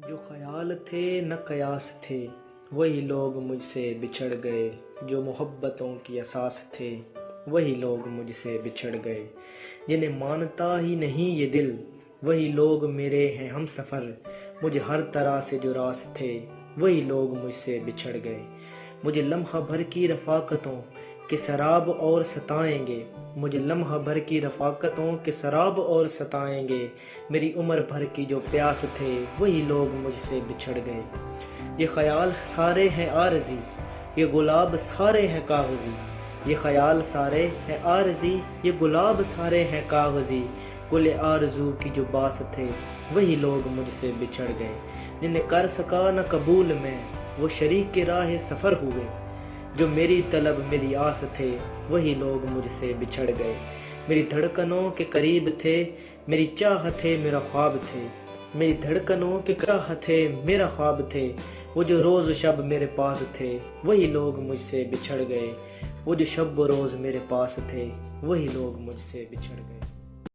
جو خیال تھے نہ قیاس تھے وہی لوگ مجھ سے بچھڑ گئے، جو محبتوں کی اساس تھے وہی لوگ مجھ سے بچھڑ گئے، جنہیں مانتا ہی نہیں یہ دل وہی لوگ میرے ہیں ہم سفر، مجھے ہر طرح سے جو راس تھے وہی لوگ مجھ سے بچھڑ گئے، مجھے لمحہ بھر کی رفاقتوں کے سراب اور ستائیں گے، مجھے لمحہ بھر کی رفاقتوں کے سراب اور ستائیں گے، میری عمر بھر کی جو پیاس تھے وہی لوگ مجھ سے بچھڑ گئے، یہ خیال سارے ہیں عارضی، یہ گلاب سارے ہیں کاغذی، یہ خیال سارے ہیں عارضی، یہ گلاب سارے ہیں کاغذی، گل آرزو کی جو باس تھے وہی لوگ مجھ سے بچھڑ گئے، جنہیں کر سکا نہ قبول میں وہ شریک راہ سفر ہوئے، جو میری طلب میری آس تھے وہی لوگ مجھ سے بچھڑ گئے، میری دھڑکنوں کے قریب تھے میری چاہت تھے میرا خواب تھے، میری دھڑکنوں کے چاہت تھے میرا خواب تھے، وہ جو روز و شب میرے پاس تھے وہی لوگ مجھ سے بچھڑ گئے، وہ جو شب و روز میرے پاس تھے وہی لوگ مجھ سے بچھڑ گئے۔